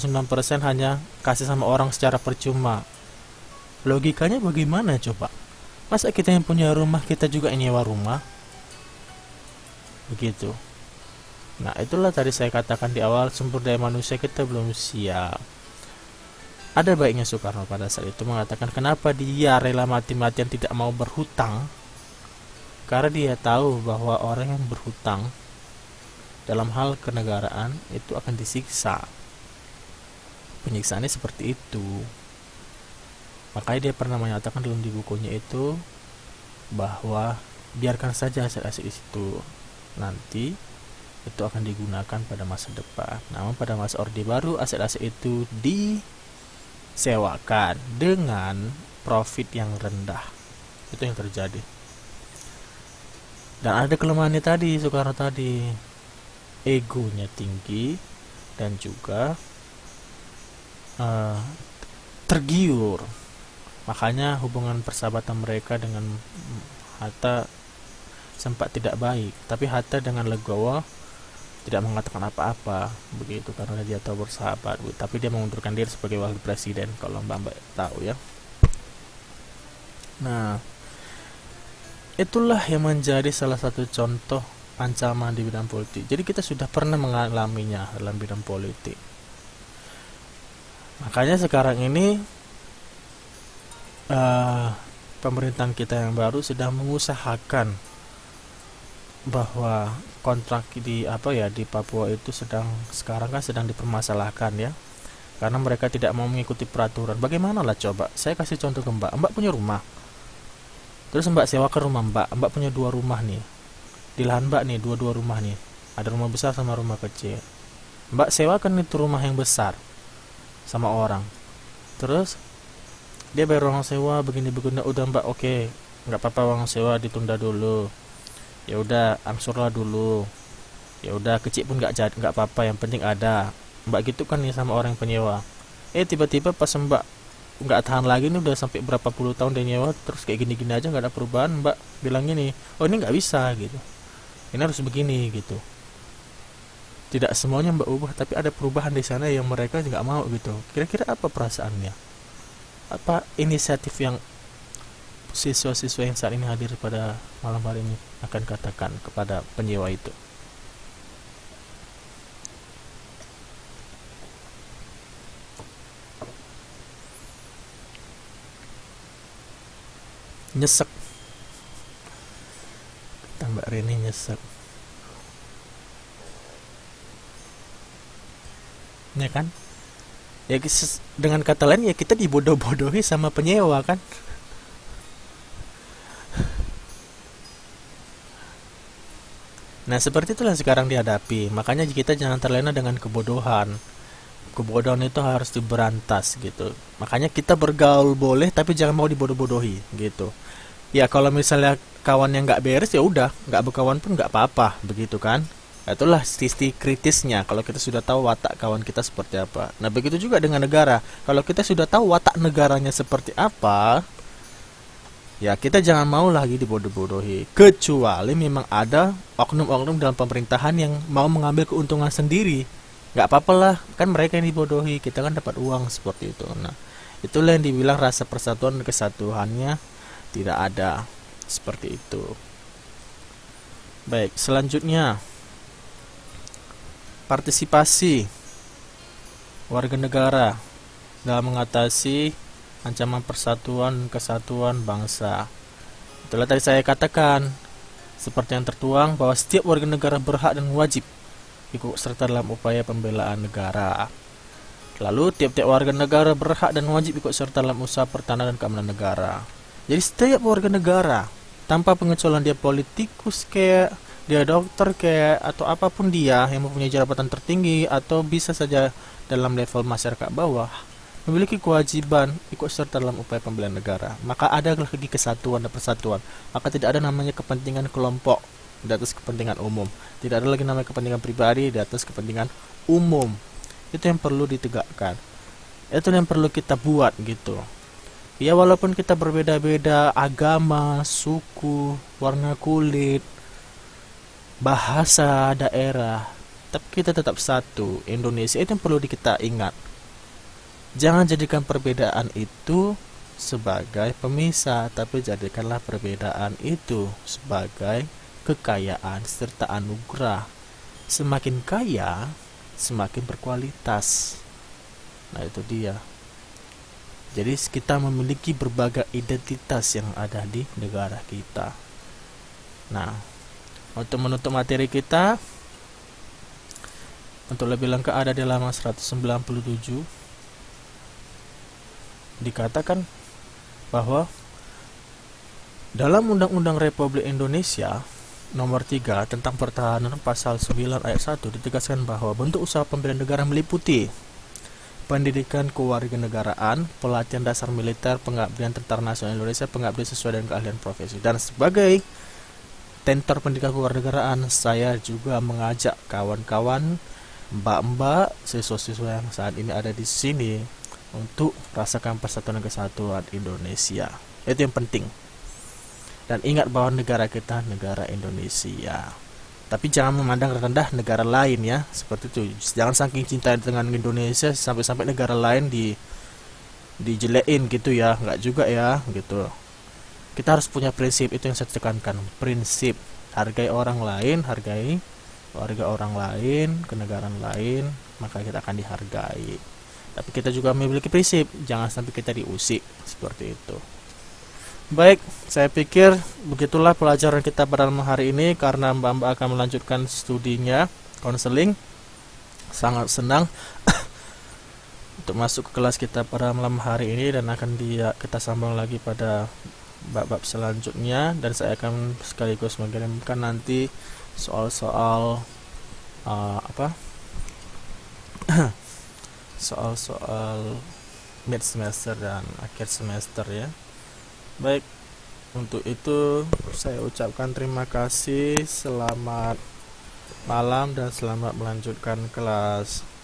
hanya kasih sama orang secara percuma. Logikanya bagaimana coba? Masa kita yang punya rumah kita juga nyewa rumah? Begitu. Nah itulah tadi saya katakan di awal, sumber daya manusia kita belum siap. Ada baiknya Soekarno pada saat itu mengatakan kenapa dia rela mati-matian tidak mau berhutang, karena dia tahu bahwa orang yang berhutang dalam hal kenegaraan itu akan disiksa. Penyiksaannya seperti itu. Makanya dia pernah menyatakan dalam di bukunya itu bahwa biarkan saja aset-aset itu, nanti itu akan digunakan pada masa depan. Namun pada masa Orde Baru aset-aset itu disewakan dengan profit yang rendah. Itu yang terjadi. Dan ada kelemahannya tadi, Soekarno tadi, egonya tinggi dan juga tergiur. Makanya hubungan persahabatan mereka dengan Hatta sempat tidak baik. Tapi Hatta dengan legowo tidak mengatakan apa-apa begitu, karena dia tahu bersahabat. Tapi dia mengundurkan diri sebagai wakil presiden, kalau Mbak tahu ya. Nah, itulah yang menjadi salah satu contoh ancaman di bidang politik. Jadi kita sudah pernah mengalaminya dalam bidang politik. Makanya sekarang ini pemerintahan kita yang baru sedang mengusahakan bahwa kontrak di Papua itu sekarang sedang dipermasalahkan ya. Karena mereka tidak mau mengikuti peraturan. Bagaimana lah coba? Saya kasih contoh ke Mbak. Mbak punya rumah. Terus Mbak sewakan rumah Mbak. Mbak punya 2 rumah nih. Di lahan Mbak nih, 2 rumah nih. Ada rumah besar sama rumah kecil. Mbak sewakan itu rumah yang besar sama orang. Terus dia bayar uang sewa begini-begini. Udah Mbak, oke, nggak apa-apa, uang sewa ditunda dulu. Ya udah, angsurlah dulu. Ya udah kecil pun nggak apa-apa, yang penting ada. Mbak gitu kan nih sama orang penyewa. Tiba-tiba pas Mbak nggak tahan lagi nih, udah sampai berapa puluh tahun dia nyewa terus kayak gini-gini aja nggak ada perubahan, Mbak bilang gini, oh ini nggak bisa gitu, ini harus begini gitu. Tidak semuanya Mbak ubah, tapi ada perubahan di sana yang mereka nggak mau gitu. Kira-kira apa perasaannya, apa inisiatif yang siswa-siswa yang saat ini hadir pada malam hari ini akan katakan kepada penyewa itu? Nyesek, tambah Reni nyesek, ya kan? Ya dengan kata lain ya kita dibodoh-bodohi sama penyewa kan. Nah seperti itulah sekarang dihadapi, makanya kita jangan terlena dengan kebodohan. Kebodohan itu harus diberantas gitu. Makanya kita bergaul boleh, tapi jangan mau dibodoh-bodohi gitu. Ya kalau misalnya kawan yang nggak beres ya udah, nggak berkawan pun nggak apa-apa, begitu kan? Itulah sisi kritisnya kalau kita sudah tahu watak kawan kita seperti apa. Nah begitu juga dengan negara. Kalau kita sudah tahu watak negaranya seperti apa, ya kita jangan mau lagi dibodoh-bodohi. Kecuali memang ada oknum-oknum dalam pemerintahan yang mau mengambil keuntungan sendiri. Nggak apa-apa lah, kan mereka yang dibodohi, kita kan dapat uang seperti itu. Nah itulah yang dibilang rasa persatuan dan kesatuannya tidak ada, seperti itu. Baik, selanjutnya partisipasi warga negara dalam mengatasi ancaman persatuan dan kesatuan bangsa. Itulah tadi saya katakan, seperti yang tertuang bahwa setiap warga negara berhak dan wajib ikut serta dalam upaya pembelaan negara. Lalu tiap-tiap warga negara berhak dan wajib ikut serta dalam usaha pertahanan dan keamanan negara. Jadi setiap warga negara, tanpa pengecualian dia politikus kayak, dia dokter kayak, atau apapun dia yang mempunyai jabatan tertinggi atau bisa saja dalam level masyarakat bawah, memiliki kewajiban ikut serta dalam upaya pembelaan negara. Maka ada lagi kesatuan dan persatuan. Maka tidak ada namanya kepentingan kelompok di atas kepentingan umum. Tidak ada lagi namanya kepentingan pribadi di atas kepentingan umum. Itu yang perlu ditegakkan. Itu yang perlu kita buat gitu. Ya walaupun kita berbeda-beda agama, suku, warna kulit, bahasa, daerah, tapi kita tetap satu, Indonesia. Itu yang perlu kita ingat. Jangan jadikan perbedaan itu sebagai pemisah, tapi jadikanlah perbedaan itu sebagai kekayaan serta anugerah. Semakin kaya, semakin berkualitas. Nah itu dia. Jadi kita memiliki berbagai identitas yang ada di negara kita. Nah, untuk menutup materi kita, untuk lebih lengkap ada di halaman 197, dikatakan bahwa dalam Undang-Undang Republik Indonesia Nomor 3 tentang Pertahanan Pasal 9 ayat 1 ditegaskan bahwa bentuk usaha pembelaan negara meliputi pendidikan kewarganegaraan, pelatihan dasar militer, pengabdian Tentara Nasional Indonesia, pengabdian sesuai dengan keahlian profesi. Dan sebagai tentor pendidikan kewarganegaraan, saya juga mengajak kawan-kawan, mbak-mbak, siswa-siswa yang saat ini ada di sini untuk rasakan persatuan dan kesatuan Indonesia. Itu yang penting. Dan ingat bahwa negara kita negara Indonesia. Tapi jangan memandang rendah negara lain ya, seperti itu. Jangan saking cinta dengan Indonesia sampai-sampai negara lain dijelein gitu ya, nggak juga ya gitu. Kita harus punya prinsip, itu yang saya tekankan, prinsip. Hargai orang lain, hargai warga orang lain, kenegaraan lain, maka kita akan dihargai. Tapi kita juga memiliki prinsip, jangan sampai kita diusik, seperti itu. Baik, saya pikir begitulah pelajaran kita pada malam hari ini, karena Mbak-mbak akan melanjutkan studinya, konseling. Sangat senang untuk masuk ke kelas kita pada malam hari ini, dan akan kita sambung lagi pada bab-bab selanjutnya, dan saya akan sekaligus mengirimkan nanti soal-soal soal-soal mid semester dan akhir semester ya. Baik, untuk itu saya ucapkan terima kasih, selamat malam dan selamat melanjutkan kelas.